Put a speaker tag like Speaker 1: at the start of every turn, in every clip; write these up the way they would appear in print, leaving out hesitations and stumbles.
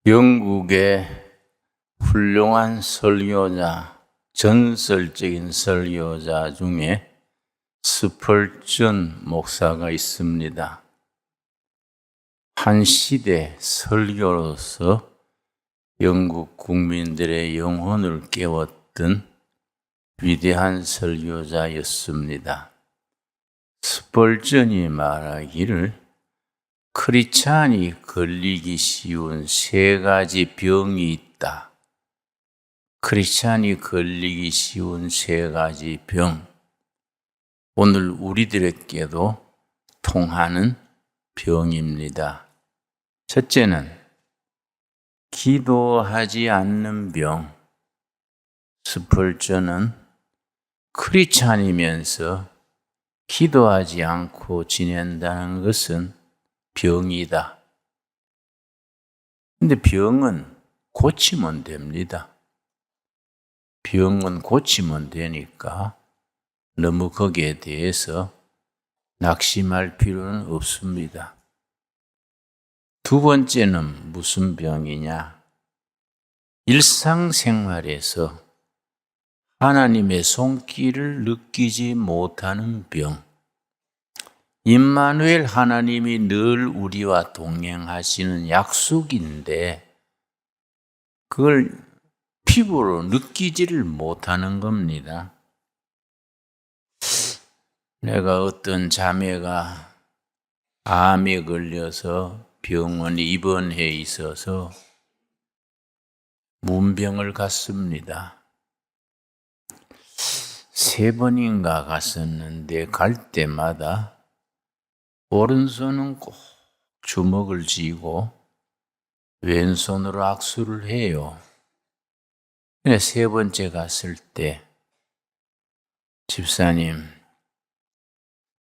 Speaker 1: 영국의 훌륭한 설교자, 전설적인 설교자 중에 스펄전 목사가 있습니다. 한 시대 설교로서 영국 국민들의 영혼을 깨웠던 위대한 설교자였습니다. 스펄전이 말하기를 크리스찬이 걸리기 쉬운 세 가지 병이 있다. 크리스찬이 걸리기 쉬운 세 가지 병. 오늘 우리들에게도 통하는 병입니다. 첫째는 기도하지 않는 병. 스펄전은 크리스찬이면서 기도하지 않고 지낸다는 것은 병이다. 근데 병은 고치면 됩니다. 병은 고치면 되니까 너무 거기에 대해서 낙심할 필요는 없습니다. 두 번째는 무슨 병이냐? 일상생활에서 하나님의 손길을 느끼지 못하는 병. 임마누엘 하나님이 늘 우리와 동행하시는 약속인데 그걸 피부로 느끼지를 못하는 겁니다. 내가 어떤 자매가 암에 걸려서 병원에 입원해 있어서 문병을 갔습니다. 3번인가 갔었는데 갈 때마다 오른손은 꼭 주먹을 쥐고 왼손으로 악수를 해요. 3번째 갔을 때 집사님,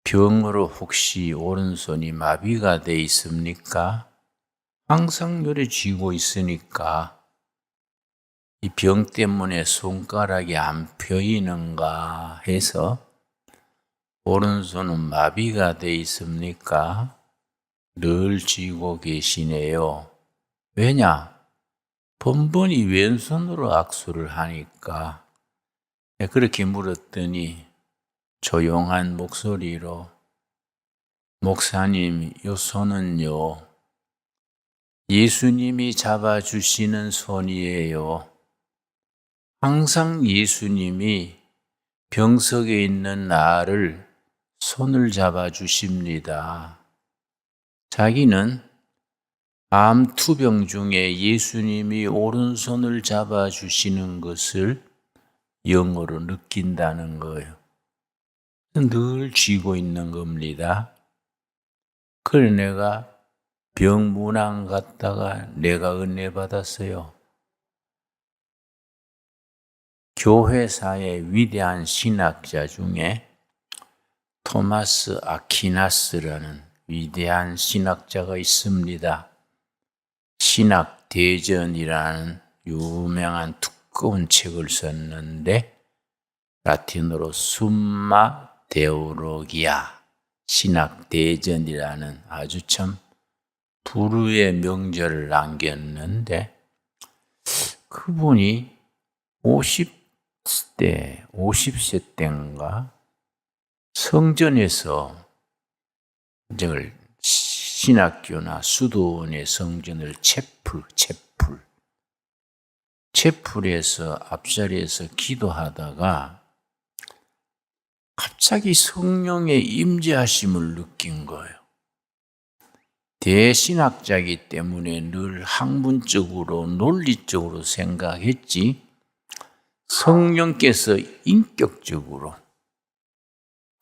Speaker 1: 병으로 혹시 오른손이 마비가 돼 있습니까? 항상 요래 쥐고 있으니까 이 병 때문에 손가락이 안 펴이는가 해서 오른손은 마비가 돼 있습니까? 늘 쥐고 계시네요. 왜냐? 번번이 왼손으로 악수를 하니까. 그렇게 물었더니 조용한 목소리로 목사님, 요 손은요, 예수님이 잡아주시는 손이에요. 항상 예수님이 병석에 있는 나를 손을 잡아주십니다. 자기는 암 투병 중에 예수님이 오른손을 잡아주시는 것을 영어로 느낀다는 거예요. 늘 쥐고 있는 겁니다. 그래 내가 병문안 갔다가 내가 은혜 받았어요. 교회사의 위대한 신학자 중에 토마스 아퀴나스라는 위대한 신학자가 있습니다. 신학대전이라는 유명한 두꺼운 책을 썼는데 라틴어로 숨마 데오로기아 신학대전이라는 아주 참 불후의 명절을 남겼는데 그분이 50세 때인가 성전에서 신학교나 수도원의 성전을 채플에서 앞자리에서 기도하다가 갑자기 성령의 임재하심을 느낀 거예요. 대신학자이기 때문에 늘 학문적으로 논리적으로 생각했지 성령께서 인격적으로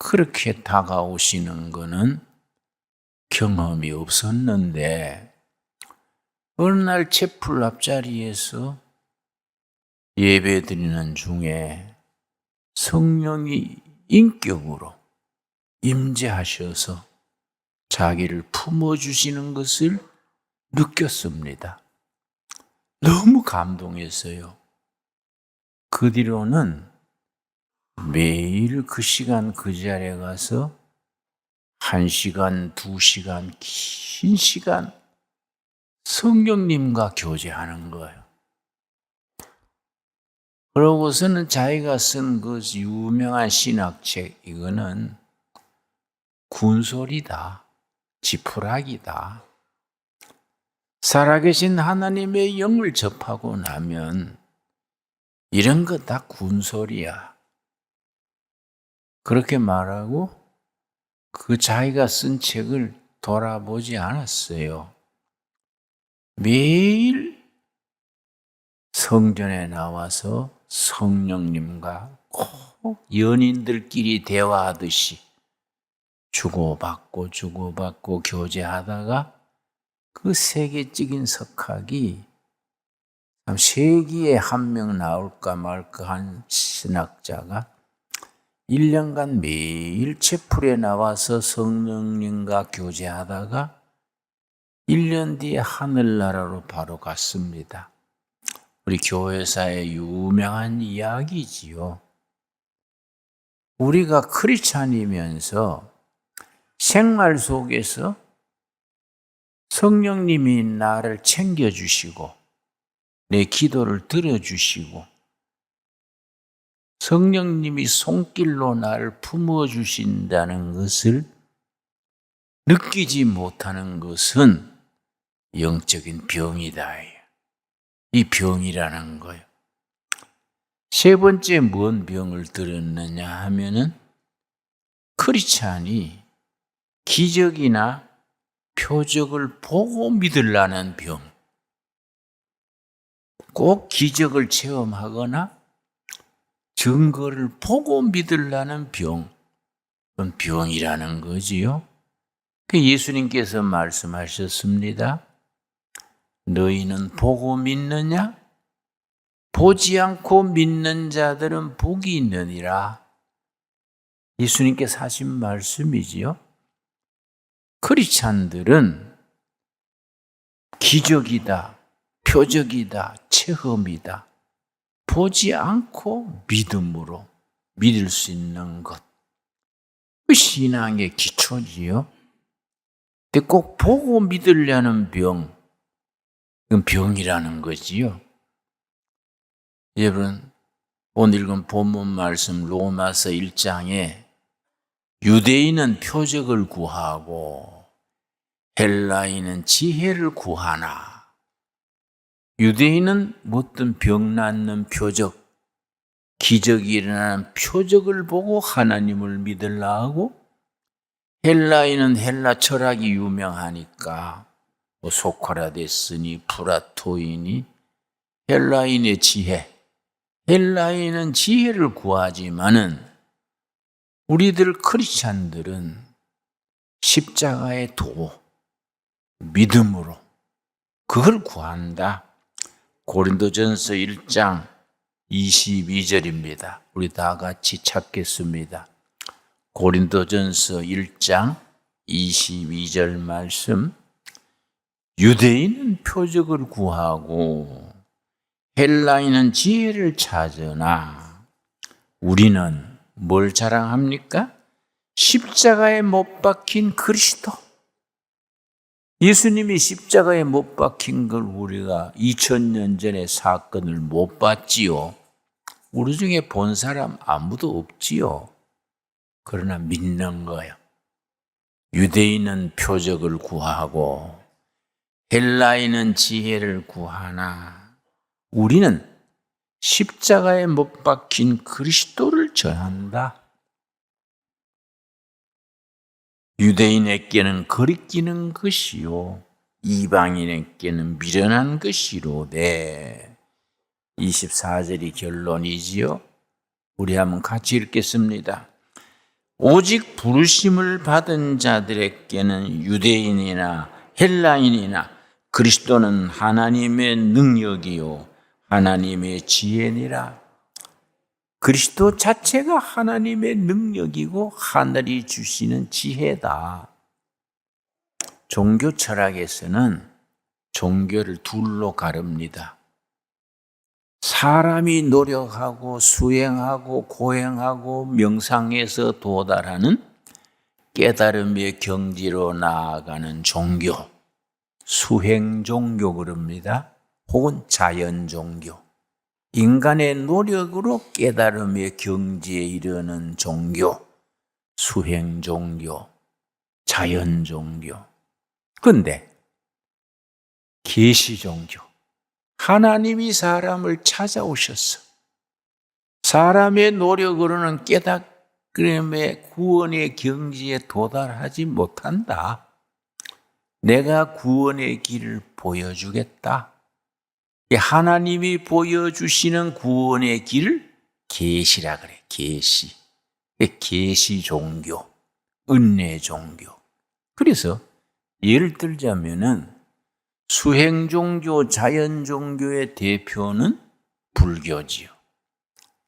Speaker 1: 그렇게 다가오시는 것은 경험이 없었는데 어느 날 채플 앞자리에서 예배드리는 중에 성령이 인격으로 임재하셔서 자기를 품어주시는 것을 느꼈습니다. 너무 감동했어요. 그 뒤로는 매일 그 시간 그 자리에 가서 1시간, 2시간, 긴 시간 성령님과 교제하는 거예요. 그러고서는 자기가 쓴 그 유명한 신학책, 이거는 군소리다, 지푸라기다. 살아계신 하나님의 영을 접하고 나면 이런 거 다 군소리야. 그렇게 말하고 그 자기가 쓴 책을 돌아보지 않았어요. 매일 성전에 나와서 성령님과 꼭 연인들끼리 대화하듯이 주고받고 교제하다가 그 세계적인 석학이 참 세기에 한 명 나올까 말까 한 신학자가 1년간 매일 채플에 나와서 성령님과 교제하다가 1년 뒤에 하늘나라로 바로 갔습니다. 우리 교회사의 유명한 이야기지요. 우리가 크리스찬이면서 생활 속에서 성령님이 나를 챙겨주시고 내 기도를 들어주시고 성령님이 손길로 나를 품어주신다는 것을 느끼지 못하는 것은 영적인 병이다. 이 병이라는 거예요. 세 번째 뭔 병을 들었느냐 하면은 크리스찬이 기적이나 표적을 보고 믿으려는 병. 꼭 기적을 체험하거나 증거를 보고 믿으려는 병. 그건 병이라는 거지요. 예수님께서 말씀하셨습니다. 너희는 보고 믿느냐? 보지 않고 믿는 자들은 복이 있느니라. 예수님께서 하신 말씀이지요. 크리스찬들은 기적이다, 표적이다, 체험이다. 보지 않고 믿음으로 믿을 수 있는 것. 그 신앙의 기초지요. 근데 꼭 보고 믿으려는 병, 그건 병이라는 거지요. 여러분, 오늘 읽은 본문 말씀 로마서 1장에 유대인은 표적을 구하고 헬라인은 지혜를 구하나, 유대인은 어떤 병 낫는 표적, 기적이 일어나는 표적을 보고 하나님을 믿으려 하고, 헬라인은 헬라 철학이 유명하니까 소크라테스니 플라토이니 헬라인의 지혜, 헬라인은 지혜를 구하지만은 우리들 크리스찬들은 십자가의 도, 믿음으로 그걸 구한다. 고린도전서 1장 22절입니다. 우리 다 같이 찾겠습니다. 고린도전서 1장 22절 말씀. 유대인은 표적을 구하고 헬라인은 지혜를 찾으나 우리는 뭘 자랑합니까? 십자가에 못 박힌 그리스도. 예수님이 십자가에 못 박힌 걸 우리가 2000년 전의 사건을 못 봤지요. 우리 중에 본 사람 아무도 없지요. 그러나 믿는 거예요. 유대인은 표적을 구하고 헬라인은 지혜를 구하나 우리는 십자가에 못 박힌 그리스도를 전한다. 유대인에게는 거리끼는 것이요 이방인에게는 미련한 것이로되. 24절이 결론이지요. 우리 한번 같이 읽겠습니다. 오직 부르심을 받은 자들에게는 유대인이나 헬라인이나 그리스도는 하나님의 능력이요 하나님의 지혜니라. 그리스도 자체가 하나님의 능력이고 하늘이 주시는 지혜다. 종교 철학에서는 종교를 둘로 가릅니다. 사람이 노력하고 수행하고 고행하고 명상해서 도달하는 깨달음의 경지로 나아가는 종교, 수행 종교 그럽니다. 혹은 자연 종교. 인간의 노력으로 깨달음의 경지에 이르는 종교, 수행 종교, 자연 종교. 그런데 계시 종교. 하나님이 사람을 찾아오셨어. 사람의 노력으로는 깨달음의 구원의 경지에 도달하지 못한다. 내가 구원의 길을 보여주겠다. 하나님이 보여주시는 구원의 길을 계시라 그래. 계시. 계시 종교, 은혜 종교. 그래서 예를 들자면은 수행 종교, 자연 종교의 대표는 불교지요.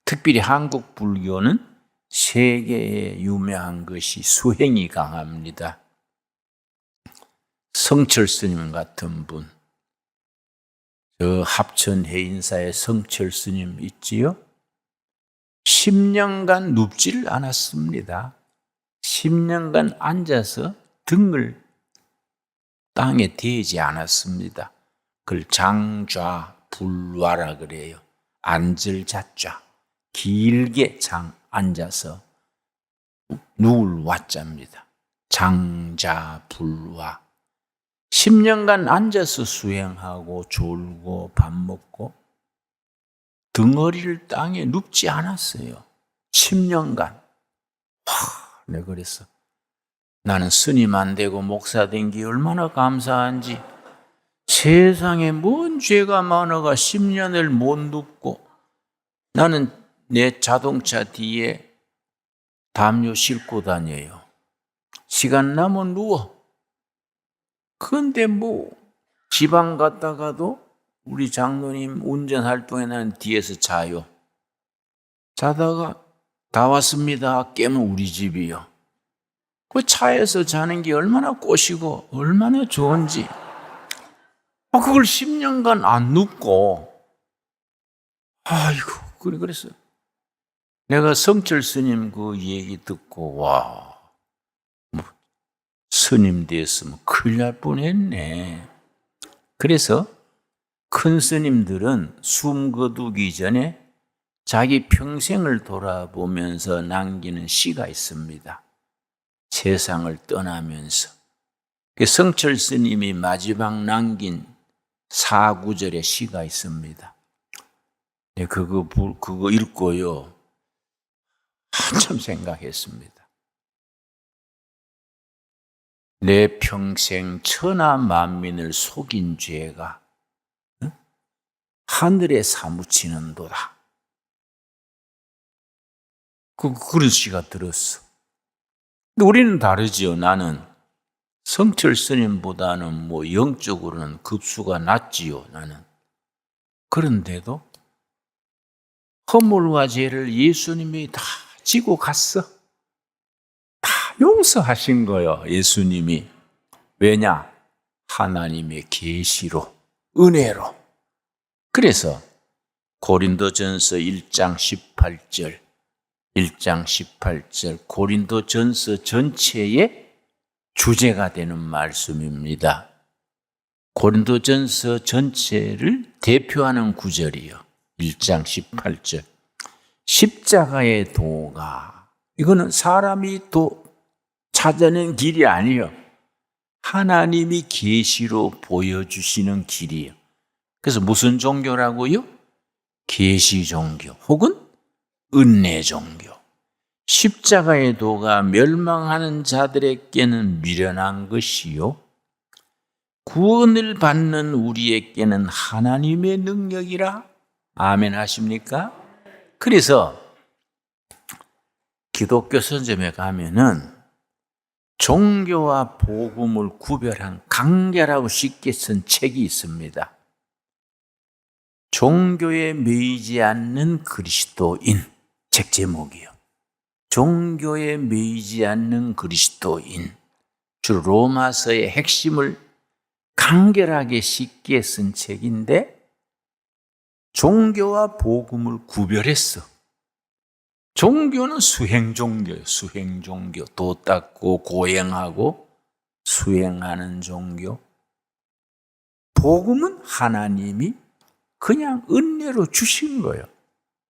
Speaker 1: 특별히 한국 불교는 세계에 유명한 것이 수행이 강합니다. 성철 스님 같은 분, 저 합천 해인사의 성철 스님 있지요? 10년간 눕지를 않았습니다. 10년간 앉아서 등을 땅에 대지 않았습니다. 그걸 장좌불화라 그래요. 앉을 자좌, 길게 앉아서 누울 와자입니다. 장자불화. 10년간 앉아서 수행하고 졸고 밥 먹고 덩어리를 땅에 눕지 않았어요. 10년간. 내가 그랬어. 나는 스님 안 되고 목사 된 게 얼마나 감사한지. 세상에 뭔 죄가 많아가 10년을 못 눕고 나는 내 자동차 뒤에 담요 싣고 다녀요. 시간 나면 누워. 그런데 뭐 지방 갔다가도 우리 장로님 운전할 동안 나는 뒤에서 자요. 자다가 다 왔습니다. 깨면 우리 집이요. 그 차에서 자는 게 얼마나 꼬시고 얼마나 좋은지. 그걸 10년간 안 눕고. 아이고, 그랬어. 내가 성철 스님 그 얘기 듣고, 와, 뭐, 스님 됐으면 큰일 날 뻔했네. 그래서 큰 스님들은 숨 거두기 전에 자기 평생을 돌아보면서 남기는 시가 있습니다. 세상을 떠나면서. 성철 스님이 마지막 남긴 4구절의 시가 있습니다. 그거 읽고요. 한참 생각했습니다. 내 평생 천하 만민을 속인 죄가 하늘에 사무치는도다. 그런 시가 들었어. 근데 우리는 다르지요. 나는 성철 스님보다는 뭐 영적으로는 급수가 낮지요. 나는. 그런데도 허물과 죄를 예수님이 다 지고 갔어. 다 용서하신 거예요. 예수님이. 왜냐? 하나님의 계시로, 은혜로. 그래서 고린도전서 1장 18절 고린도전서 전체의 주제가 되는 말씀입니다. 고린도전서 전체를 대표하는 구절이요. 1장 18절. 십자가의 도가, 이거는 사람이 또 찾아낸 길이 아니에요. 하나님이 계시로 보여주시는 길이에요. 그래서 무슨 종교라고요? 계시 종교 혹은 은혜 종교. 십자가의 도가 멸망하는 자들에게는 미련한 것이요, 구원을 받는 우리에게는 하나님의 능력이라. 아멘 하십니까? 그래서 기독교 서점에 가면은 종교와 복음을 구별한 간결하고 쉽게 쓴 책이 있습니다. 종교에 매이지 않는 그리스도인, 책 제목이요. 종교에 매이지 않는 그리스도인. 주로 로마서의 핵심을 간결하게 쉽게 쓴 책인데 종교와 복음을 구별했어. 종교는 수행 종교예요. 수행 종교. 도 닦고 고행하고 수행하는 종교. 복음은 하나님이 그냥 은혜로 주신 거예요.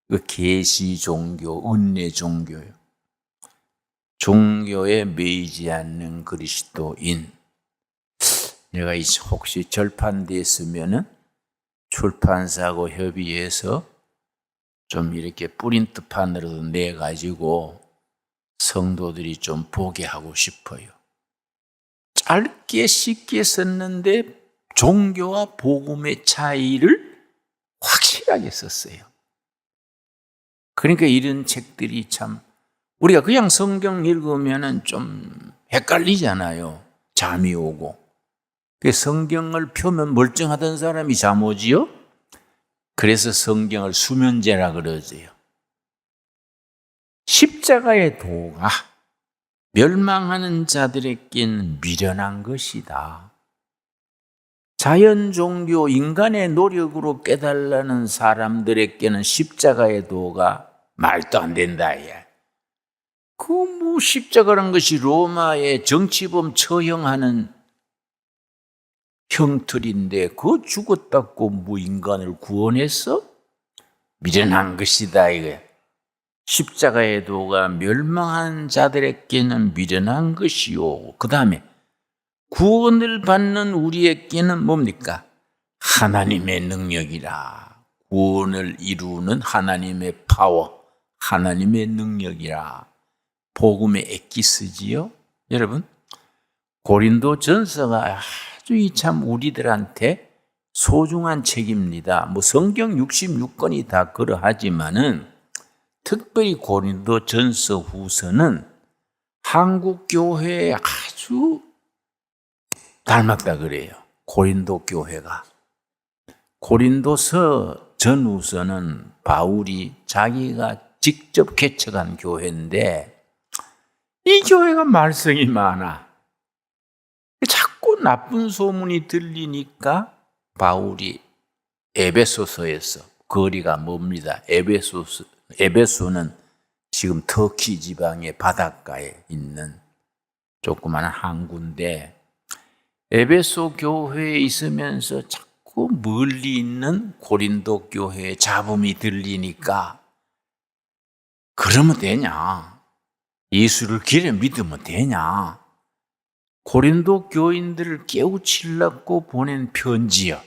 Speaker 1: 그 계시 종교, 은혜 종교예요. 종교에 매이지 않는 그리스도인. 내가 혹시 절판됐으면은 출판사하고 협의해서 좀 이렇게 프린트판으로 내가지고 성도들이 좀 보게 하고 싶어요. 짧게 쉽게 썼는데 종교와 복음의 차이를 확실하게 썼어요. 그러니까 이런 책들이 참 우리가 그냥 성경 읽으면은 좀 헷갈리잖아요. 잠이 오고. 성경을 펴면 멀쩡하던 사람이 잠 오지요? 그래서 성경을 수면제라 그러지요. 십자가의 도가 멸망하는 자들에게는 미련한 것이다. 자연 종교, 인간의 노력으로 깨달라는 사람들에게는 십자가의 도가 말도 안 된다. 십자가란 것이 로마의 정치범 처형하는 형틀인데 그 죽었다고 인간을 구원했어? 미련한 것이다 이거야. 십자가의 도가 멸망한 자들에게는 미련한 것이요. 그 다음에 구원을 받는 우리에게는 뭡니까? 하나님의 능력이라. 구원을 이루는 하나님의 파워, 하나님의 능력이라. 복음의 엑기스지요. 여러분, 고린도전서가 아주 참 우리들한테 소중한 책입니다. 성경 66권이 다 그러하지만은 특별히 고린도전서 후서는 한국 교회에 아주 닮았다 그래요. 고린도 교회가. 고린도서 전후서는 바울이 자기가 직접 개척한 교회인데 이 교회가 말썽이 많아. 자꾸 나쁜 소문이 들리니까 바울이 에베소서에서 거리가 멉니다. 에베소는 지금 터키 지방의 바닷가에 있는 조그마한 항구인데 에베소 교회에 있으면서 자꾸 멀리 있는 고린도 교회의 잡음이 들리니까 그러면 되냐? 예수를 길에 믿으면 되냐? 고린도 교인들을 깨우치려고 보낸 편지요.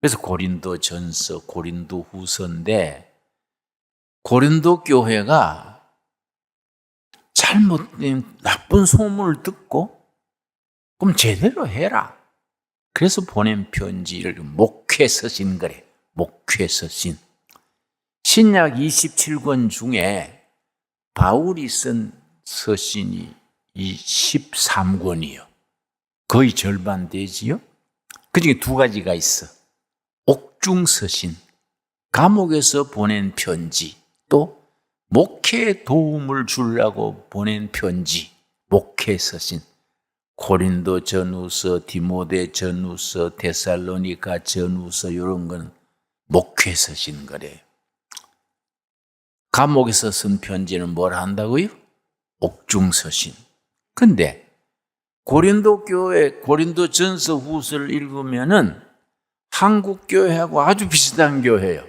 Speaker 1: 그래서 고린도전서, 고린도후서인데 고린도 교회가 잘못된 나쁜 소문을 듣고 그럼 제대로 해라. 그래서 보낸 편지를 목회서신 그래. 목회서신. 신약 27권 중에 바울이 쓴 서신이 이 13권이요. 거의 절반 되지요. 그중에 두 가지가 있어. 옥중서신, 감옥에서 보낸 편지, 또 목회에 도움을 주려고 보낸 편지, 목회서신. 고린도 전후서, 디모데 전후서, 데살로니가 전후서 이런 건 목회서신 거래요. 감옥에서 쓴 편지는 뭘 한다고요? 옥중서신. 근데 고린도 교회, 고린도 전서 후서를 읽으면은 한국 교회하고 아주 비슷한 교회예요.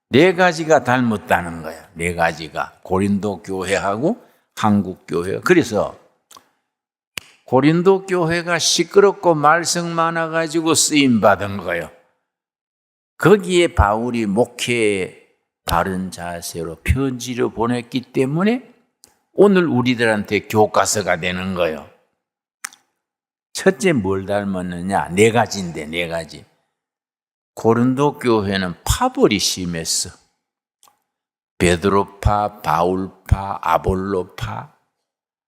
Speaker 1: 네 가지가 닮았다는 거야. 네 가지가. 고린도 교회하고 한국 교회. 그래서 고린도 교회가 시끄럽고 말썽 많아가지고 쓰임 받은 거예요. 거기에 바울이 목회에 바른 자세로 편지를 보냈기 때문에 오늘 우리들한테 교과서가 되는 거예요. 첫째 뭘 닮았느냐? 네 가지인데 네 가지. 고린도 교회는 파벌이 심했어. 베드로파, 바울파, 아볼로파.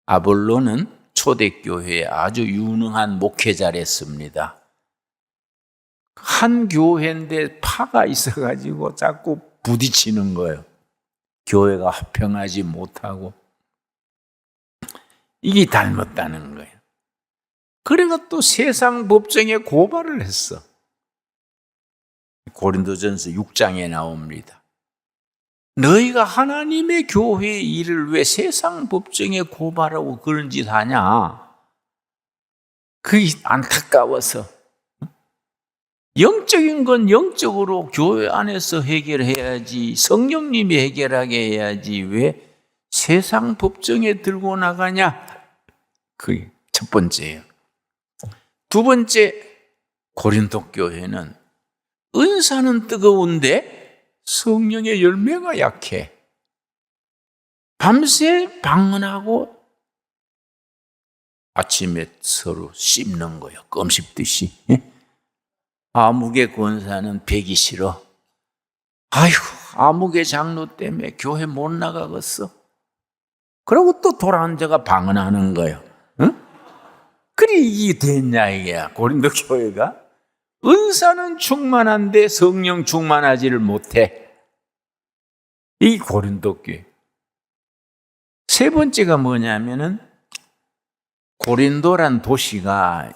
Speaker 1: 아볼로는 초대교회에 아주 유능한 목회자랬습니다. 한 교회인데 파가 있어가지고 자꾸 부딪히는 거예요. 교회가 화평하지 못하고. 이게 닮았다는 거예요. 그래가 또 세상 법정에 고발을 했어. 고린도전서 6장에 나옵니다. 너희가 하나님의 교회의 일을 왜 세상 법정에 고발하고 그런 짓 하냐? 그게 안타까워서. 영적인 건 영적으로 교회 안에서 해결해야지, 성령님이 해결하게 해야지 왜 세상 법정에 들고 나가냐? 그게 첫 번째예요. 두 번째, 고린도 교회는 은사는 뜨거운데 성령의 열매가 약해. 밤새 방언하고 아침에 서로 씹는 거예요. 껌 씹듯이. 아무개 권사는 배기 싫어. 아이고, 아무개 장로 때문에 교회 못 나가겠어. 그러고 또 돌아앉아가 방언하는 거예요. 응? 그래, 이게 됐냐, 이게. 고린도 교회가? 은사는 충만한데 성령 충만하지를 못해. 이 고린도 교회. 세 번째가 뭐냐면은, 고린도란 도시가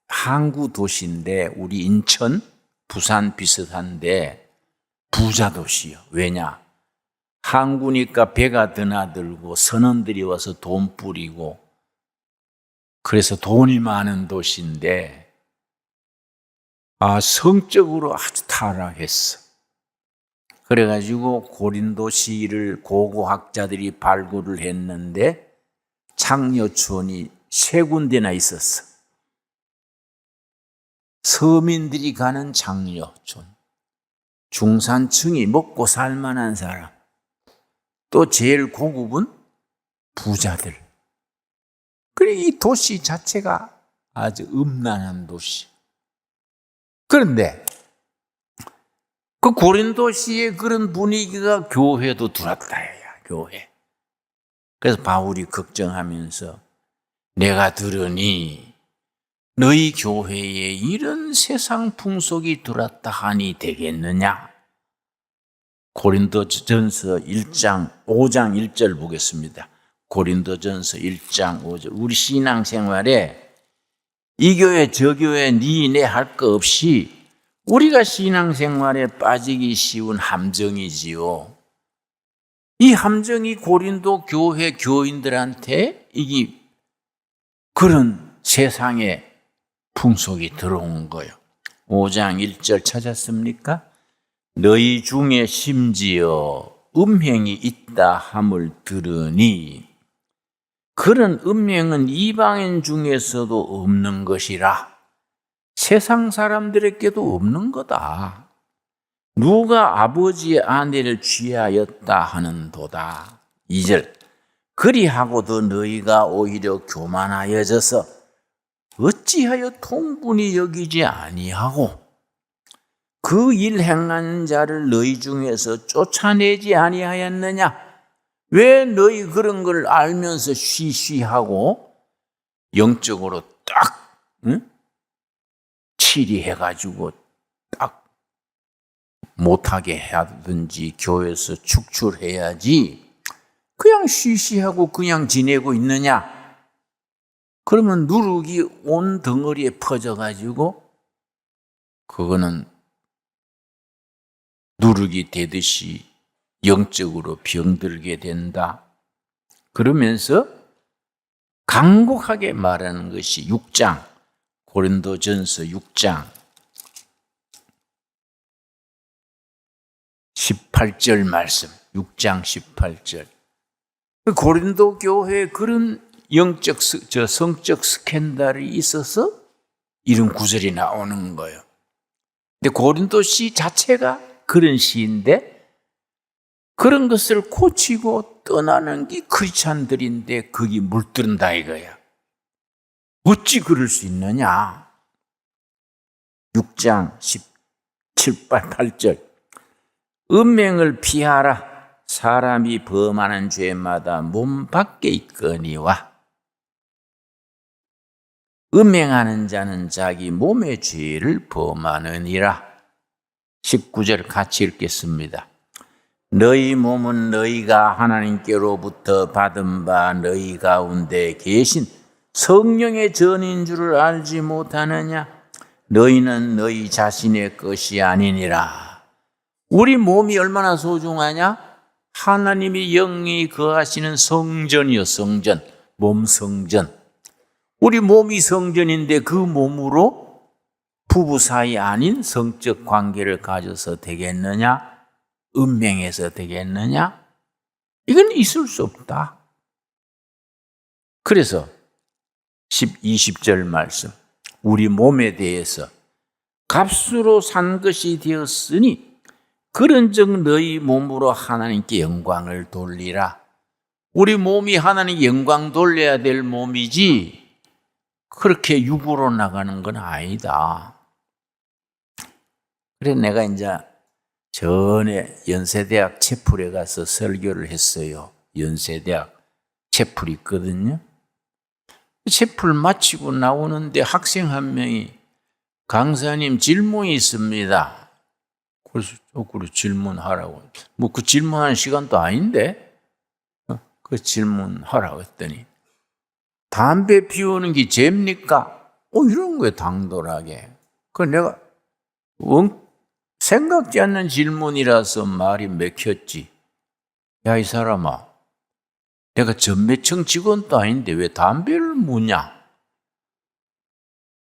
Speaker 1: 항구 도시인데, 우리 인천, 부산 비슷한데 부자 도시요. 왜냐? 항구니까 배가 드나들고 선원들이 와서 돈 뿌리고, 그래서 돈이 많은 도시인데, 성적으로 아주 타락했어. 그래가지고 고린도시를 고고학자들이 발굴을 했는데 창녀촌이 3군데나 있었어. 서민들이 가는 장려촌, 중산층이 먹고 살만한 사람, 또 제일 고급은 부자들. 그래, 이 도시 자체가 아주 음란한 도시. 그런데 그 고린도시의 그런 분위기가 교회도 들어왔다, 교회. 그래서 바울이 걱정하면서, 내가 들으니 너희 교회에 이런 세상 풍속이 들어왔다 하니 되겠느냐? 고린도전서 5장 1절 보겠습니다. 고린도전서 1장 5절. 우리 신앙생활에 이 교회 저 교회 니네 할 거 없이 우리가 신앙생활에 빠지기 쉬운 함정이지요. 이 함정이 고린도 교회 교인들한테 이게 그런 세상의 풍속이 들어온 거예요. 5장 1절 찾았습니까? 너희 중에 심지어 음행이 있다 함을 들으니, 그런 음행은 이방인 중에서도 없는 것이라. 세상 사람들에게도 없는 거다. 누가 아버지의 아내를 취하였다 하는도다. 2절. 그리하고도 너희가 오히려 교만하여져서 어찌하여 통분히 여기지 아니하고 그 일 행하는 자를 너희 중에서 쫓아내지 아니하였느냐? 왜 너희 그런 걸 알면서 쉬쉬하고 영적으로 딱 치리해가지고 딱 못하게 하든지 교회에서 축출해야지 그냥 쉬쉬하고 그냥 지내고 있느냐? 그러면 누룩이 온 덩어리에 퍼져가지고 그거는 누룩이 되듯이 영적으로 병들게 된다. 그러면서 간곡하게 말하는 것이 6장, 고린도전서 6장 18절 말씀, 6장 18절. 고린도 교회에 그런 성적 스캔들이 있어서 이런 구절이 나오는 거예요. 근데 고린도 시 자체가 그런 시인데, 그런 것을 고치고 떠나는 게 크리스찬들인데 그게 물들은다 이거야. 어찌 그럴 수 있느냐? 6장 17, 8절. 음행을 피하라. 사람이 범하는 죄마다 몸 밖에 있거니와 음행하는 자는 자기 몸의 죄를 범하느니라. 19절 같이 읽겠습니다. 너희 몸은 너희가 하나님께로부터 받은 바 너희 가운데 계신 성령의 전인 줄을 알지 못하느냐? 너희는 너희 자신의 것이 아니니라. 우리 몸이 얼마나 소중하냐? 하나님이 영이 거하시는 성전이요, 성전, 몸 성전. 우리 몸이 성전인데 그 몸으로 부부 사이 아닌 성적 관계를 가져서 되겠느냐? 은명해서 되겠느냐? 이건 있을 수 없다. 그래서 20절 말씀, 우리 몸에 대해서 값으로 산 것이 되었으니 그런즉 너희 몸으로 하나님께 영광을 돌리라. 우리 몸이 하나님께 영광 돌려야 될 몸이지 그렇게 육으로 나가는 건 아니다. 그래 내가 이제 전에 연세대학 채플에 가서 설교를 했어요. 연세대학 채플이 있거든요. 채플 마치고 나오는데 학생 한 명이 강사님 질문이 있습니다. 그래서 그래 질문하라고. 뭐 그 질문하는 시간도 아닌데 그 질문하라고 했더니 담배 피우는 게 죄입니까? 이런 거예요, 당돌하게. 그 내가 생각지 않는 질문이라서 말이 맥혔지. 야, 이 사람아, 내가 전매청 직원도 아닌데 왜 담배를 묻냐?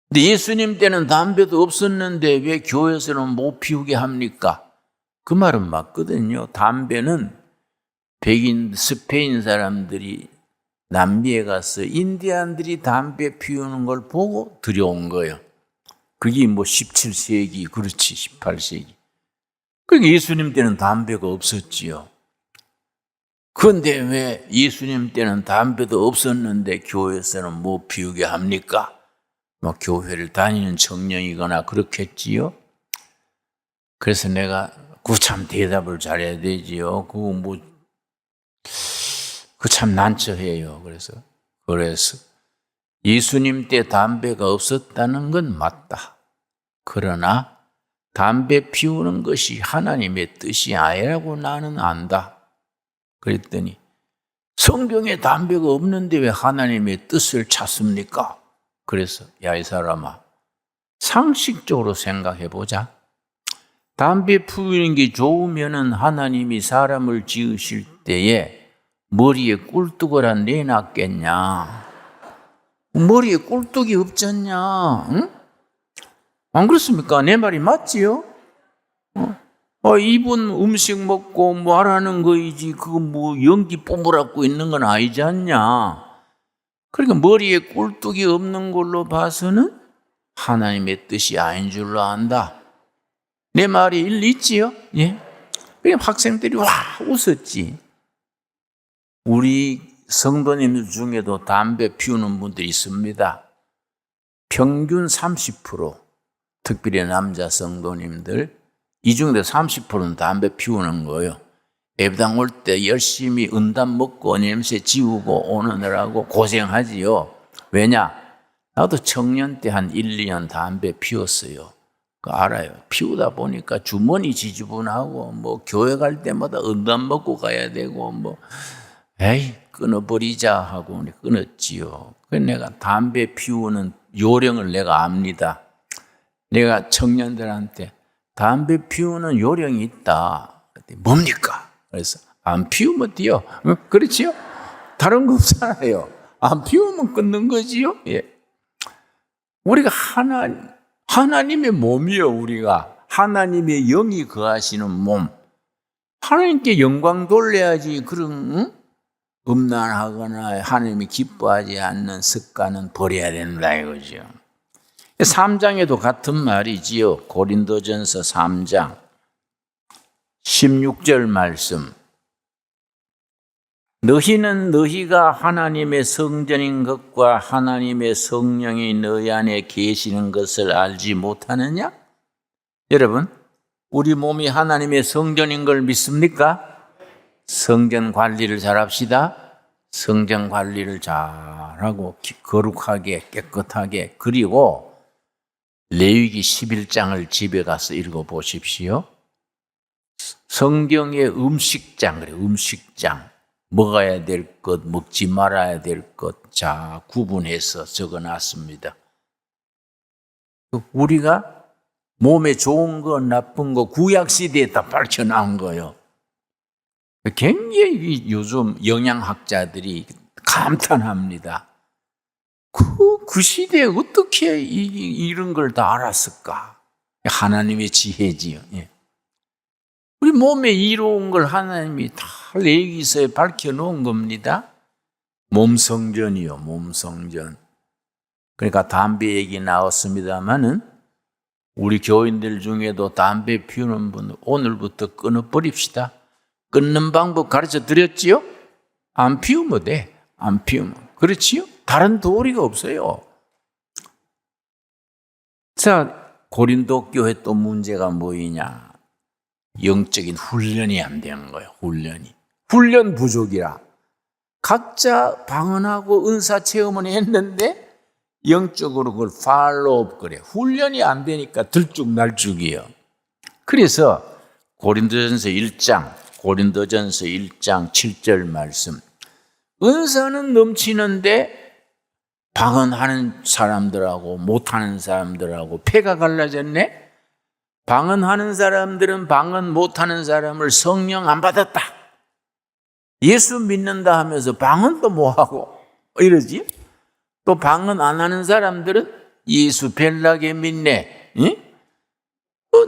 Speaker 1: 근데 예수님 때는 담배도 없었는데 왜 교회에서는 못 피우게 합니까? 그 말은 맞거든요. 담배는 백인, 스페인 사람들이 남미에 가서 인디안들이 담배 피우는 걸 보고 들여온 거예요. 그게 뭐 17세기, 그렇지, 18세기. 그러니까 예수님 때는 담배가 없었지요. 그런데 왜 예수님 때는 담배도 없었는데 교회에서는 못 피우게 합니까? 뭐 교회를 다니는 청년이거나 그렇겠지요. 그래서 내가 그 참 대답을 잘해야 되지요. 그거 참 난처해요. 그래서 예수님 때 담배가 없었다는 건 맞다. 그러나 담배 피우는 것이 하나님의 뜻이 아니라고 나는 안다. 그랬더니 성경에 담배가 없는데 왜 하나님의 뜻을 찾습니까? 그래서 야, 이 사람아, 상식적으로 생각해 보자. 담배 피우는 게 좋으면은 하나님이 사람을 지으실 때에 머리에 꿀뚝을 안 내놨겠냐? 머리에 꿀뚝이 없잖냐? 응? 안 그렇습니까? 내 말이 맞지요? 이분 음식 먹고 뭐 하라는 거이지 그거 뭐 연기 뿜으라고 있는 건 아니지 않냐? 그러니까 머리에 꿀뚝이 없는 걸로 봐서는 하나님의 뜻이 아닌 줄로 안다. 내 말이 일리 있지요? 예? 그냥 학생들이 와 웃었지. 우리 성도님들 중에도 담배 피우는 분들이 있습니다. 평균 30%, 특별히 남자 성도님들, 이 중에 30%는 담배 피우는 거예요. 예배당 올 때 열심히 은담 먹고 냄새 지우고 오느라고 고생하지요. 왜냐? 나도 청년 때 한 1, 2년 담배 피웠어요. 알아요. 피우다 보니까 주머니 지저분하고 뭐 교회 갈 때마다 은담 먹고 가야 되고 뭐 에이 끊어버리자 하고 끊었지요. 그래서 내가 담배 피우는 요령을 내가 압니다. 내가 청년들한테 담배 피우는 요령이 있다. 뭡니까? 그래서 안 피우면 돼요. 그렇지요? 다른 거 없잖아요. 안 피우면 끊는 거지요. 예. 우리가 하나님의 몸이요. 우리가 하나님의 영이 거하시는 몸. 하나님께 영광 돌려야지 그런 음란하거나 하나님이 기뻐하지 않는 습관은 버려야 된다 이거죠. 3장에도 같은 말이지요. 고린도전서 3장 16절 말씀. 너희는 너희가 하나님의 성전인 것과 하나님의 성령이 너희 안에 계시는 것을 알지 못하느냐? 여러분, 우리 몸이 하나님의 성전인 걸 믿습니까? 성전 관리를 잘합시다. 성전 관리를 잘하고 거룩하게 깨끗하게. 그리고 레위기 11장을 집에 가서 읽어보십시오. 성경의 음식장, 그래 음식장. 먹어야 될 것, 먹지 말아야 될 것, 자 구분해서 적어놨습니다. 우리가 몸에 좋은 거, 나쁜 거 구약시대에 다 밝혀나온 거예요. 굉장히 요즘 영양학자들이 감탄합니다. 그 시대에 어떻게 이런 걸 다 알았을까? 하나님의 지혜지요. 예. 우리 몸에 이로운 걸 하나님이 다 레위기서에 밝혀놓은 겁니다. 몸성전이요, 몸성전. 그러니까 담배 얘기 나왔습니다마는 우리 교인들 중에도 담배 피우는 분 오늘부터 끊어버립시다. 끊는 방법 가르쳐 드렸지요? 안 피우면 돼. 안 피우면. 그렇지요? 다른 도리가 없어요. 자, 고린도 교회 또 문제가 뭐이냐? 영적인 훈련이 안 되는 거예요. 훈련 부족이라. 각자 방언하고 은사 체험은 했는데 영적으로 그걸 팔로우업 그래. 훈련이 안 되니까 들쭉날쭉이에요. 그래서 고린도전서 1장 7절 말씀. 은사는 넘치는데 방언하는 사람들하고 못하는 사람들하고 패가 갈라졌네. 방언하는 사람들은 방언 못하는 사람을 성령 안 받았다. 예수 믿는다 하면서 방언도 뭐하고 이러지? 또 방언 안 하는 사람들은 예수 벨나게 믿네. 응?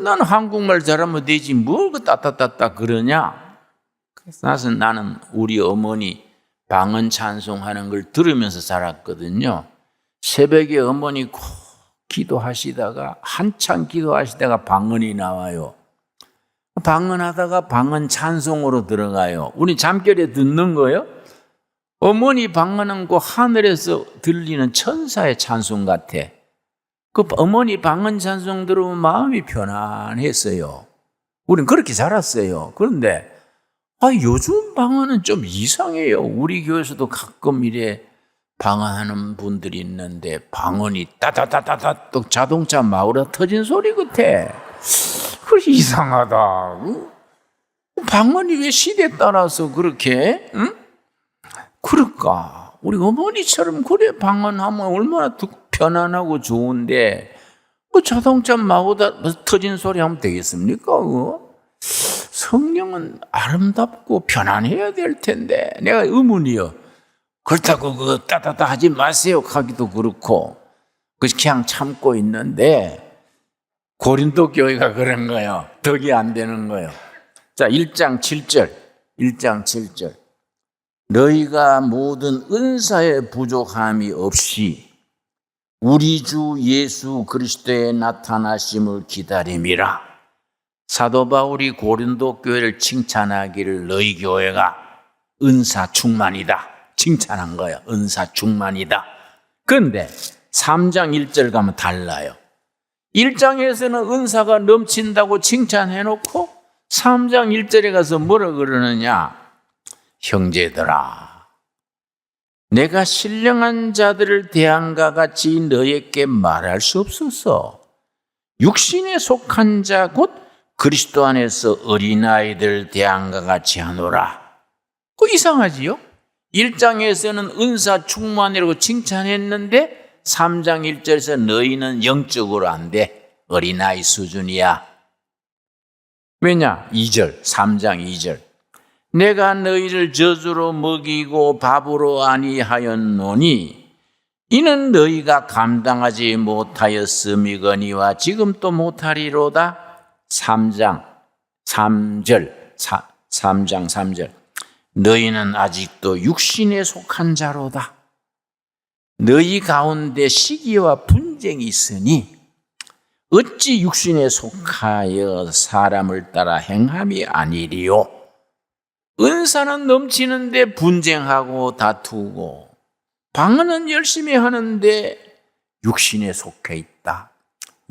Speaker 1: 나는 한국말 잘하면 되지 뭘 그 따따따따 그러냐? 그래서 나는 우리 어머니 방언 찬송하는 걸 들으면서 자랐거든요. 새벽에 어머니 꼭 기도하시다가 한참 기도하시다가 방언이 나와요. 방언하다가 방언 찬송으로 들어가요. 우리 잠결에 듣는 거예요. 어머니 방언은 그 하늘에서 들리는 천사의 찬송 같아. 그 어머니 방언 찬송 들으면 마음이 편안했어요. 우린 그렇게 자랐어요. 그런데 요즘 방언은 좀 이상해요. 우리 교회에서도 가끔 이래 방언하는 분들이 있는데 방언이 따다다다다 또 자동차 마우라 터진 소리 같아. 그 이상하다. 방언이 왜 시대에 따라서 그렇게 그럴까? 우리 어머니처럼 그래 방언하면 얼마나 편안하고 좋은데 뭐 자동차 마우라 터진 소리 하면 되겠습니까? 성령은 아름답고 편안해야 될 텐데 내가 의문이요. 그렇다고 그거 따다다 하지 마세요 하기도 그렇고 그냥 참고 있는데 고린도 교회가 그런 거예요. 덕이 안 되는 거예요. 자, 1장 7절 너희가 모든 은사의 부족함이 없이 우리 주 예수 그리스도의 나타나심을 기다림이라. 사도 바울이 고린도 교회를 칭찬하기를 너희 교회가 은사 충만이다. 칭찬한 거야. 은사 충만이다. 그런데 3장 1절 가면 달라요. 1장에서는 은사가 넘친다고 칭찬해놓고 3장 1절에 가서 뭐라 그러느냐. 형제들아, 내가 신령한 자들을 대한과 같이 너희에게 말할 수 없어서 육신에 속한 자 곧 그리스도 안에서 어린아이들 대한과 같이 하노라. 그 이상하지요? 1장에서는 은사 충만이라고 칭찬했는데 3장 1절에서 너희는 영적으로 안 돼. 어린아이 수준이야. 왜냐? 3장 2절. 내가 너희를 젖으로 먹이고 밥으로 아니하였노니 이는 너희가 감당하지 못하였음이거니와 지금 또 못하리로다. 3장 3절. 너희는 아직도 육신에 속한 자로다. 너희 가운데 시기와 분쟁이 있으니 어찌 육신에 속하여 사람을 따라 행함이 아니리요. 은사는 넘치는데 분쟁하고 다투고 방언은 열심히 하는데 육신에 속해 있다.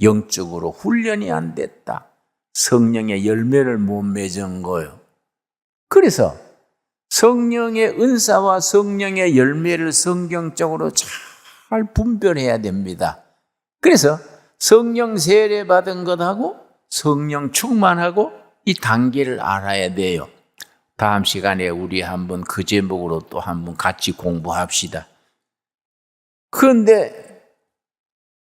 Speaker 1: 영적으로 훈련이 안 됐다. 성령의 열매를 못 맺은 거예요. 그래서 성령의 은사와 성령의 열매를 성경적으로 잘 분별해야 됩니다. 그래서 성령 세례 받은 것하고 성령 충만하고 이 단계를 알아야 돼요. 다음 시간에 우리 한번 그 제목으로 또 한번 같이 공부합시다. 그런데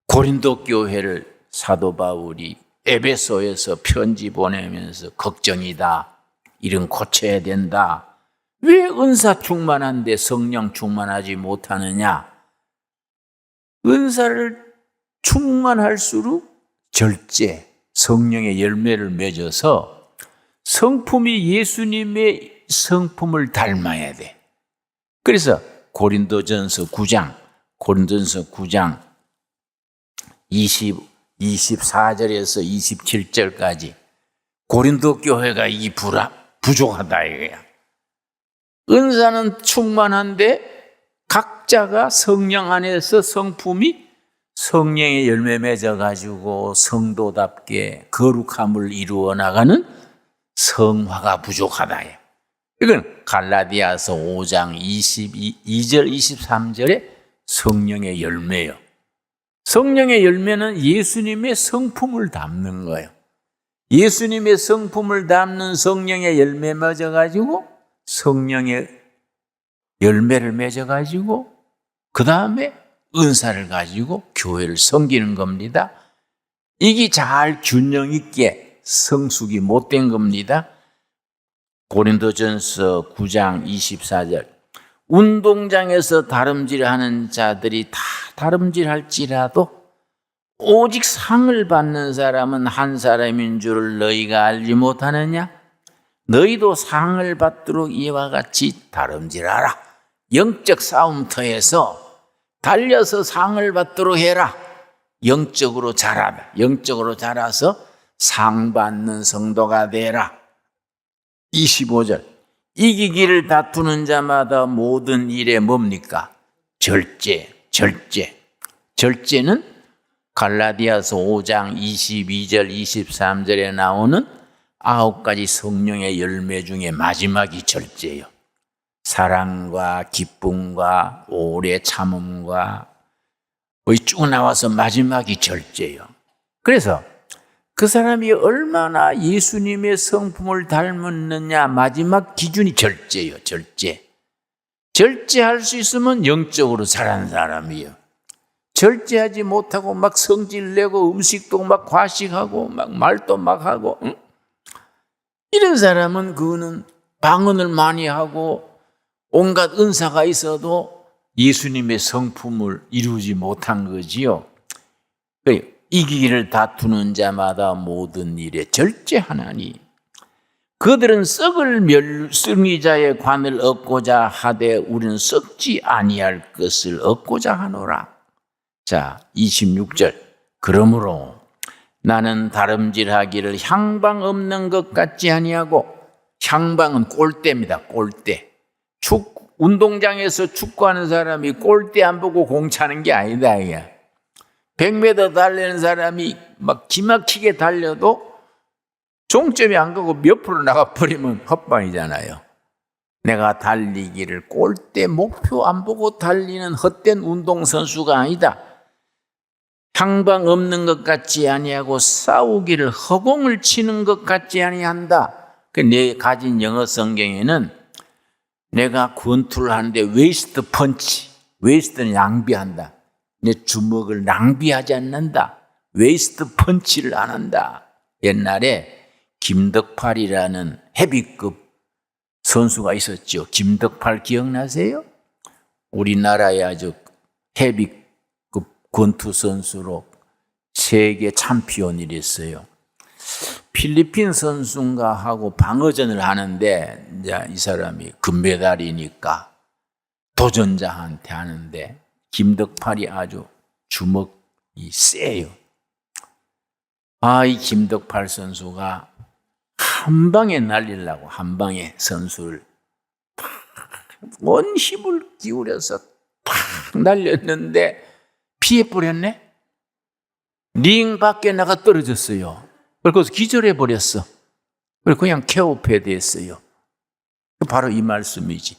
Speaker 1: 고린도 교회를 사도 바울이 에베소에서 편지 보내면서 걱정이다. 이런 고쳐야 된다. 왜 은사 충만한데 성령 충만하지 못하느냐? 은사를 충만할수록 절제, 성령의 열매를 맺어서 성품이 예수님의 성품을 닮아야 돼. 그래서 고린도전서 9장 24절에서 27절까지 고린도 교회가 이 부족하다 이거야. 은사는 충만한데 각자가 성령 안에서 성품이 성령의 열매 맺어가지고 성도답게 거룩함을 이루어 나가는 성화가 부족하다. 이건 갈라디아서 5장 22절 23절에 성령의 열매예요. 성령의 열매는 예수님의 성품을 담는 거예요. 예수님의 성품을 담는 성령의 열매 맺어가지고 성령의 열매를 맺어가지고 그 다음에 은사를 가지고 교회를 섬기는 겁니다. 이게 잘 균형 있게 성숙이 못된 겁니다. 고린도전서 9장 24절 운동장에서 다름질하는 자들이 다 다름질할지라도 오직 상을 받는 사람은 한 사람인 줄을 너희가 알지 못하느냐? 너희도 상을 받도록 이와 같이 다름질하라. 영적 싸움터에서 달려서 상을 받도록 해라. 영적으로 자라라. 영적으로 자라서 상 받는 성도가 되라. 25절 이기기를 다투는 자마다 모든 일에 뭡니까? 절제는 갈라디아서 5장 22절 23절에 나오는 9가지 성령의 열매 중에 마지막이 절제예요. 사랑과 기쁨과 오래 참음과 쭉 나와서 마지막이 절제예요. 그래서 그 사람이 얼마나 예수님의 성품을 닮았느냐 마지막 기준이 절제예요. 절제할 수 있으면 영적으로 자란 사람이에요. 절제하지 못하고 막 성질내고 음식도 막 과식하고 막 말도 막 하고 이런 사람은 그거는 방언을 많이 하고 온갖 은사가 있어도 예수님의 성품을 이루지 못한 거지요. 이기기를 다투는 자마다 모든 일에 절제하나니 그들은 썩을 승리자의 관을 얻고자 하되 우리는 썩지 아니할 것을 얻고자 하노라. 자, 26절 그러므로 나는 다름질하기를 향방 없는 것 같지 아니하고 향방은 골대입니다. 골대. 운동장에서 축구하는 사람이 골대 안 보고 공 차는 게 아니다. 100m 달리는 사람이 막 기막히게 달려도 종점이 안 가고 몇 프로 나가버리면 헛방이잖아요. 내가 달리기를 골대 목표 안 보고 달리는 헛된 운동선수가 아니다. 향방 없는 것 같지 아니하고 싸우기를 허공을 치는 것 같지 아니한다. 내 가진 영어 성경에는 내가 권투를 하는데 웨이스트 펀치, 웨이스트는 낭비한다. 내 주먹을 낭비하지 않는다. 웨이스트 펀치를 안 한다. 옛날에 김덕팔이라는 헤비급 선수가 있었죠. 김덕팔 기억나세요? 우리나라의 아주 헤비급 권투 선수로 세계 챔피언이랬어요. 필리핀 선수인가 하고 방어전을 하는데 이제 이 사람이 금메달이니까 도전자한테 하는데 김덕팔이 아주 주먹이 세요. 이 김덕팔 선수가 한 방에 날리려고 한 방에 선수를 온 힘을 기울여서 팍 날렸는데 피해버렸네. 링 밖에 나가 떨어졌어요. 그래서 기절해버렸어. 그래서 그냥 케어패드했어요. 바로 이 말씀이지.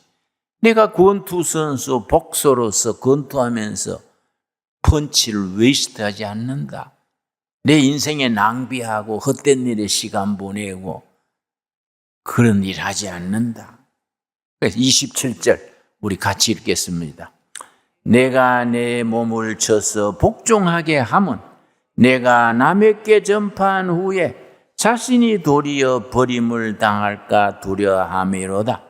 Speaker 1: 내가 권투 선수 복서로서 권투하면서 펀치를 웨이스트하지 않는다. 내 인생에 낭비하고 헛된 일에 시간 보내고 그런 일 하지 않는다. 그래서 27절 우리 같이 읽겠습니다. 내가 내 몸을 쳐서 복종하게 함은 내가 남에게 전파한 후에 자신이 도리어 버림을 당할까 두려함이로다.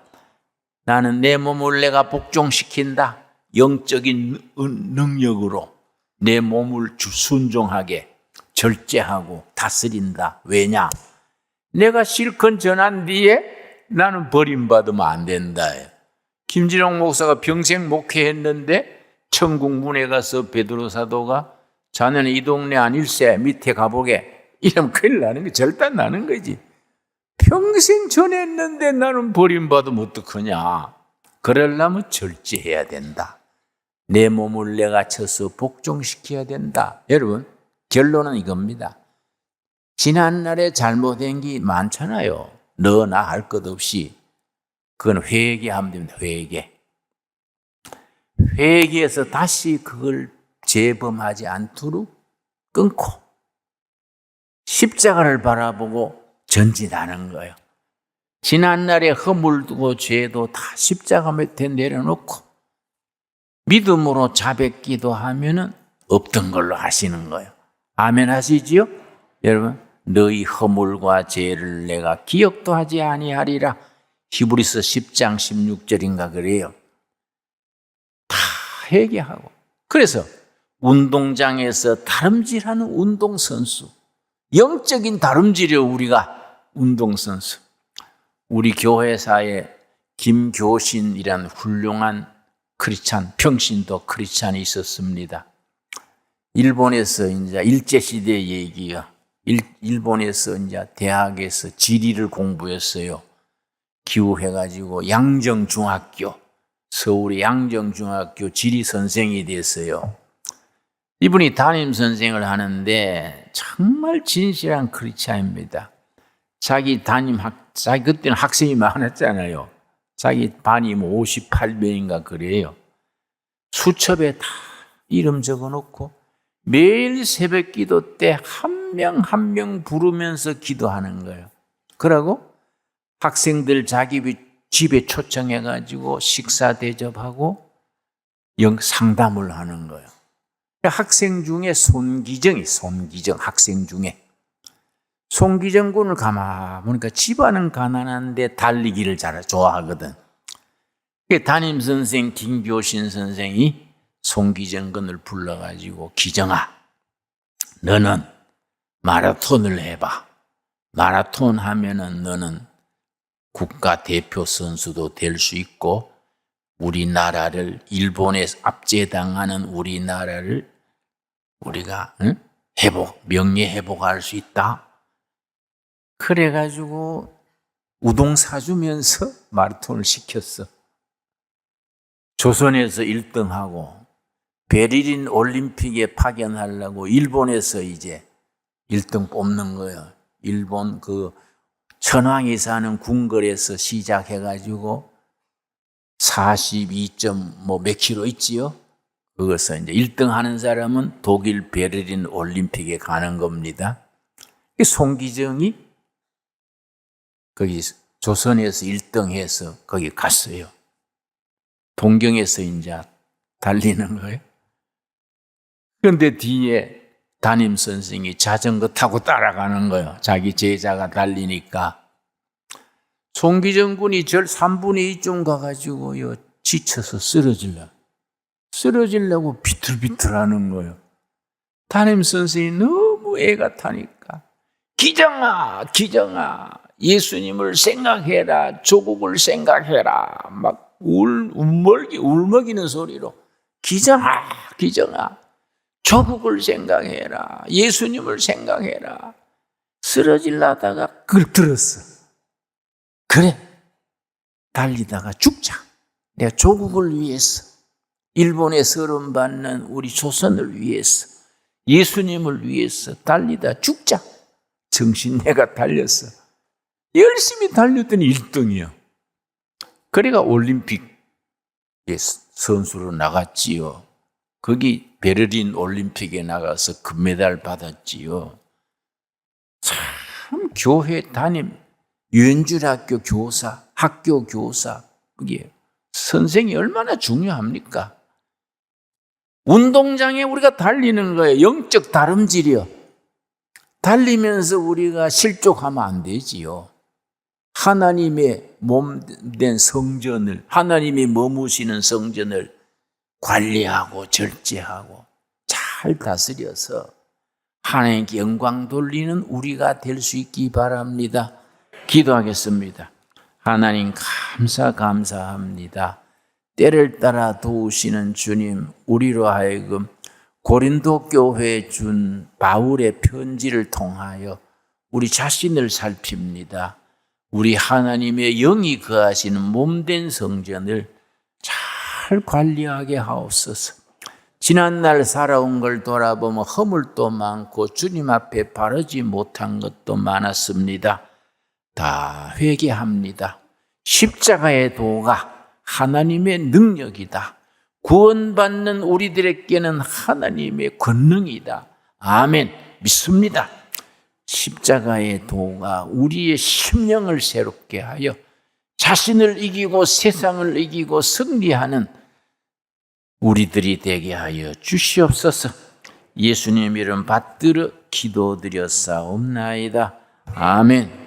Speaker 1: 나는 내 몸을 내가 복종시킨다. 영적인 능력으로 내 몸을 순종하게 절제하고 다스린다. 왜냐? 내가 실컷 전한 뒤에 나는 버림받으면 안 된다. 김진홍 목사가 평생 목회했는데 천국 문에 가서 베드로 사도가 자네는 이 동네 아닐세 밑에 가보게 이러면 큰일 나는 거 절단 나는 거지. 평생 전했는데 나는 버림받으면 어떡하냐. 그러려면 절제해야 된다. 내 몸을 내가 쳐서 복종시켜야 된다. 여러분, 결론은 이겁니다. 지난날에 잘못된 게 많잖아요. 너나 할 것 없이. 그건 회개하면 됩니다. 회개해서 다시 그걸 재범하지 않도록 끊고 십자가를 바라보고 전진하는 거예요. 지난날에 허물고 죄도 다 십자가 밑에 내려놓고 믿음으로 자백기도 하면은 없던 걸로 하시는 거예요. 아멘 하시지요? 여러분, 너희 허물과 죄를 내가 기억도 하지 아니하리라. 히브리서 10장 16절인가 그래요. 다 회개하고. 그래서 운동장에서 다름질하는 운동선수, 영적인 다름질이요. 우리가 운동선수. 우리 교회사에 김교신이라는 훌륭한 크리스찬, 평신도 크리스찬이 있었습니다. 일본에서 이제 일제시대 얘기가, 일본에서 이제 대학에서 지리를 공부했어요. 기후해가지고 양정중학교, 서울의 양정중학교 지리 선생이 됐어요. 이분이 담임 선생을 하는데 정말 진실한 크리스찬입니다. 자기 그때는 학생이 많았잖아요. 자기 반이 58명인가 그래요. 수첩에 다 이름 적어 놓고 매일 새벽 기도 때 한 명 한 명 부르면서 기도하는 거예요. 그러고 학생들 자기 집에 초청해가지고 식사 대접하고 상담을 하는 거예요. 학생 중에 손기정 학생 중에 손기정 군을 가만 보니까 집안은 가난한데 달리기를 좋아하거든. 담임 선생 김교신 선생이 손기정 군을 불러가지고 기정아, 너는 마라톤을 해봐. 마라톤 하면은 너는 국가 대표 선수도 될 수 있고 우리나라를 일본에 압제당하는 우리나라를 우리가 명예 회복할 수 있다. 그래가지고 우동 사주면서 마라톤을 시켰어. 조선에서 1등하고 베를린 올림픽에 파견하려고 일본에서 이제 1등 뽑는 거예요. 일본 그 천황이 사는 궁궐에서 시작해가지고 42점 몇 킬로 있지요? 그것을 이제 1등 하는 사람은 독일 베를린 올림픽에 가는 겁니다. 송기정이 거기 조선에서 1등 해서 거기 갔어요. 동경에서 이제 달리는 거예요. 그런데 뒤에 담임 선생이 자전거 타고 따라가는 거예요. 자기 제자가 달리니까. 송기정 군이 절 3분의 2쯤 가가지고요, 지쳐서 쓰러지려고 비틀비틀하는 거예요. 담임 선생이 너무 애가 타니까 기정아, 예수님을 생각해라, 조국을 생각해라, 막 울먹이는 소리로 기정아, 조국을 생각해라, 예수님을 생각해라. 쓰러질라다가 그걸 들었어. 그래, 달리다가 죽자. 내가 조국을 위해서, 일본의 서름 받는 우리 조선을 위해서, 예수님을 위해서 달리다 죽자. 정신 내가 달렸어. 열심히 달렸더니 1등이요. 그래가 올림픽에 선수로 나갔지요. 거기 베를린 올림픽에 나가서 금메달 받았지요. 참 교회 담임, 유엔줄학교 교사, 학교 교사, 그게 선생이 얼마나 중요합니까? 운동장에 우리가 달리는 거예요. 영적 다름질이요. 달리면서 우리가 실족하면 안 되지요. 하나님의 몸된 성전을, 하나님이 머무시는 성전을 관리하고 절제하고 잘 잘 다스려서 하나님께 영광 돌리는 우리가 될 수 있기 바랍니다. 기도하겠습니다. 하나님 감사합니다. 때를 따라 도우시는 주님, 우리로 하여금 고린도 교회에 준 바울의 편지를 통하여 우리 자신을 살핍니다. 우리 하나님의 영이 거하시는 몸된 성전을 잘 관리하게 하옵소서. 지난날 살아온 걸 돌아보면 허물도 많고 주님 앞에 바르지 못한 것도 많았습니다. 다 회개합니다. 십자가의 도가 하나님의 능력이다. 구원받는 우리들에게는 하나님의 권능이다. 아멘. 믿습니다. 십자가의 도가 우리의 심령을 새롭게 하여 자신을 이기고 세상을 이기고 승리하는 우리들이 되게 하여 주시옵소서. 예수님 이름 받들어 기도드렸사옵나이다. 아멘.